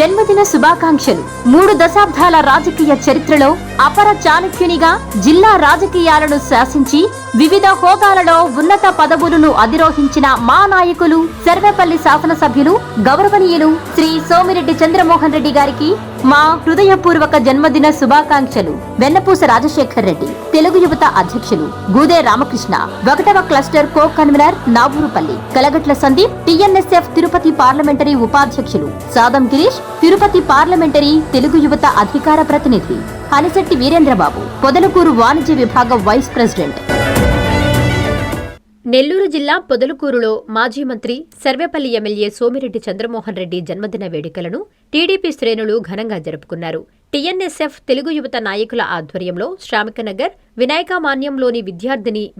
జన్మదిన శుభాకాంక్షలు. 3 దశాబ్దాల రాజకీయ చరిత్రలో అపర చాణక్యునిగా జిల్లా రాజకీయాలను శాసించి వివిధ హోదాలలో ఉన్నత పదవులను అధిరోహించిన మా నాయకులు సర్వేపల్లి శాసనసభ్యులు గౌరవనీయులు శ్రీ సోమిరెడ్డి చంద్రమోహన్ రెడ్డి గారికి మా హృదయపూర్వక జన్మదిన శుభాకాంక్షలు. వెన్నపూస రాజశేఖర్ రెడ్డి, తెలుగు యువత అధ్యక్షులు గూదే రామకృష్ణ, 1వ cluster co convener Naburupalli, Kalagatla Sandeep, TNSF Tirupati parliamentary ఉపాధ్యక్షులు సాదం గిరీష్, తిరుపతి పార్లమెంటరీ తెలుగు యువత అధికార ప్రతినిధి హనిశెట్టి వీరేంద్రబాబు, పొదలకూరు వాణిజ్య విభాగం వైస్ ప్రెసిడెంట్. నెల్లూరు జిల్లా పొదలకూరులో మాజీ మంత్రి సర్వేపల్లి ఎమ్మెల్యే సోమిరెడ్డి చంద్రమోహన్ రెడ్డి జన్మదిన వేడుకలను టీడీపీ శ్రేణులు ఘనంగా జరుపుకున్నారు. టీఎన్ఎస్ఎఫ్ తెలుగు యువత నాయకుల ఆధ్వర్యంలో శ్రామికనగర్ వినాయకమాన్యంలోని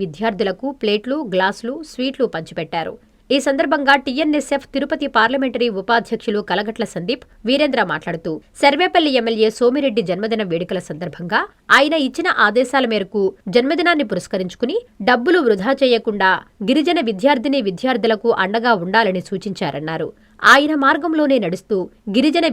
విద్యార్థులకు ప్లేట్లు, గ్లాసులు, స్వీట్లు పంచిపెట్టారు. ఈ సందర్భంగా టీఎన్ఎస్ఎఫ్ తిరుపతి పార్లమెంటరీ ఉపాధ్యక్షులు కలగట్ల సందీప్ వీరేంద్ర మాట్లాడుతూ సర్వేపల్లి ఎమ్మెల్యే సోమిరెడ్డి జన్మదిన వేడుకల సందర్భంగా ఆయన ఇచ్చిన ఆదేశాల మేరకు జన్మదినాన్ని పురస్కరించుకుని డబ్బులు వృధా చేయకుండా గిరిజన విద్యార్థులకు అండగా ఉండాలని సూచించారన్నారు. ఆయన మార్గంలోనే నడుస్తూ గిరిజన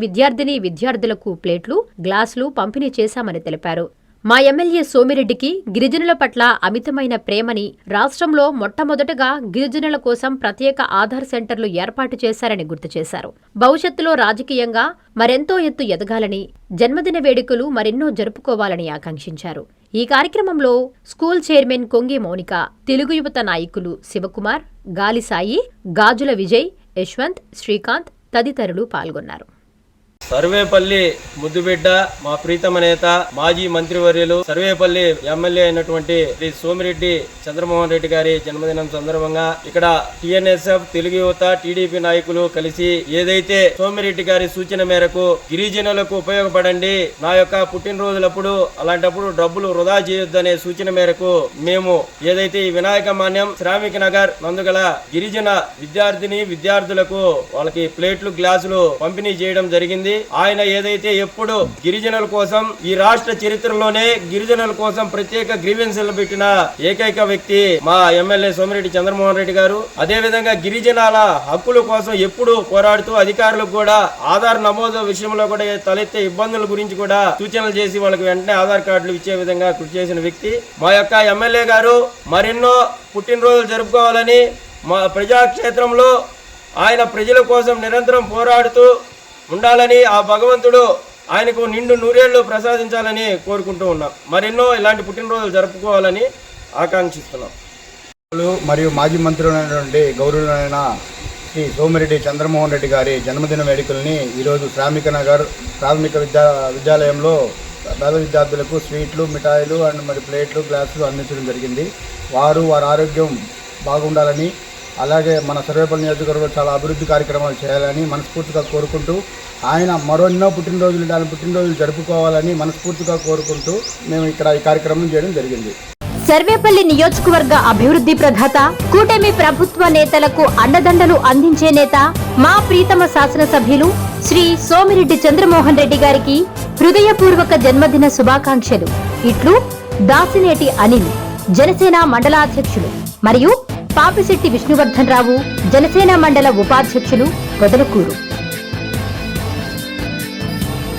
విద్యార్థులకు ప్లేట్లు, గ్లాసులు పంపిణీ చేశామని తెలిపారు. మా ఎమ్మెల్యే సోమిరెడ్డికి గిరిజనుల పట్ల అమితమైన ప్రేమని, రాష్ట్రంలో మొట్టమొదటగా గిరిజనుల కోసం ప్రత్యేక ఆధార్ సెంటర్లు ఏర్పాటు చేశారని గుర్తు చేశారు. భవిష్యత్తులో రాజకీయంగా మరెంతో ఎత్తు ఎదగాలని, జన్మదిన వేడుకలు మరెన్నో జరుపుకోవాలని ఆకాంక్షించారు. ఈ కార్యక్రమంలో స్కూల్ చైర్మన్ కొంగి మౌనిక, తెలుగు యువత నాయకులు శివకుమార్, గాలిసాయి, గాజుల విజయ్, యశ్వంత్, శ్రీకాంత్ తదితరులు పాల్గొన్నారు. సర్వేపల్లి ముద్దుబిడ్డ, మా ప్రీతమ నేత, మాజీ మంత్రివర్యులు, సర్వేపల్లి ఎమ్మెల్యే అయినటువంటి శ్రీ సోమిరెడ్డి చంద్రమోహన్ రెడ్డి గారి జన్మదినం సందర్భంగా ఇక్కడ టీఎన్ఎస్ఎఫ్ తెలుగు యువత టీడీపీ నాయకులు కలిసి ఏదైతే సోమిరెడ్డి గారి సూచన మేరకు గిరిజనులకు ఉపయోగపడండి, నా యొక్క పుట్టినరోజులప్పుడు అలాంటప్పుడు డబ్బులు వృధా చేయొద్దనే సూచన మేరకు మేము ఏదైతే ఈ వినాయక మాన్యం శ్రామిక నగర్ నందుగల గిరిజన విద్యార్థులకు వాళ్ళకి ప్లేట్లు, గ్లాసులు పంపిణీ చేయడం జరిగింది. ఆయన ఏదైతే ఎప్పుడు గిరిజనుల కోసం ఈ రాష్ట్ర చరిత్రలోనే గిరిజనుల కోసం ప్రత్యేక గ్రీవెన్స్లు పెట్టిన ఏకైక వ్యక్తి మా ఎమ్మెల్యే సోమిరెడ్డి చంద్రమోహన్ రెడ్డి గారు. అదే విధంగా గిరిజనాల హక్కుల కోసం ఎప్పుడు పోరాడుతూ అధికారులకు కూడా ఆధార్ నమోదు విషయంలో కూడా తలెత్తే ఇబ్బందుల గురించి కూడా సూచనలు చేసి వాళ్ళకి వెంటనే ఆధార్ కార్డులు ఇచ్చే విధంగా కృషి చేసిన వ్యక్తి మా యొక్క ఎమ్మెల్యే గారు. మరెన్నో పుట్టినరోజులు జరుపుకోవాలని, మా ప్రజాక్షేత్రంలో ఆయన ప్రజల కోసం నిరంతరం పోరాడుతూ ఉండాలని, ఆ భగవంతుడు ఆయనకు నిండు నూరేళ్లు ప్రసాదించాలని కోరుకుంటూ ఉన్నాం. మరెన్నో ఇలాంటి పుట్టినరోజులు జరుపుకోవాలని ఆకాంక్షిస్తున్నాం. మరియు మాజీ మంత్రులైనటువంటి గౌరవులైన శ్రీ సోమిరెడ్డి చంద్రమోహన్ రెడ్డి గారి జన్మదిన వేడుకల్ని ఈరోజు శ్రామిక నగర్ ప్రాథమిక విద్యాలయంలో పేద విద్యార్థులకు స్వీట్లు, మిఠాయిలు అండ్ మరి ప్లేట్లు, గ్లాసులు అందించడం జరిగింది. వారి ఆరోగ్యం బాగుండాలని, అలాగే మన సర్వేపల్లి నియోజకవర్గంలో చాలా అభివృద్ధి కార్యక్రమాలు చేయాలని మనస్ఫూర్తిగా కోరుకుంటూ, ఆయన మరెన్నో పుట్టినరోజులు జరుపుకోవాలని మనస్ఫూర్తిగా కోరుకుంటూ మేము ఇక్కడ ఈ కార్యక్రమం చేయడం జరిగింది. సర్వేపల్లి నియోజకవర్గ అభివృద్ధి ప్రదాత, కూటమి ప్రభుత్వ నేతలకు అండదండలు అందించే నేత, మా ప్రీతమ శాసనసభ్యులు శ్రీ సోమిరెడ్డి చంద్రమోహన్ రెడ్డి గారికి హృదయపూర్వక జన్మదిన శుభాకాంక్షలు. ఇట్లు దాసినేటి అనిల్, జనసేన మండలాధ్యక్షులు, మరియు పాపిశెట్టి విష్ణువర్ధన్ రావు, జనసేన మండల ఉపాధ్యక్షులు, పొదలకూరు.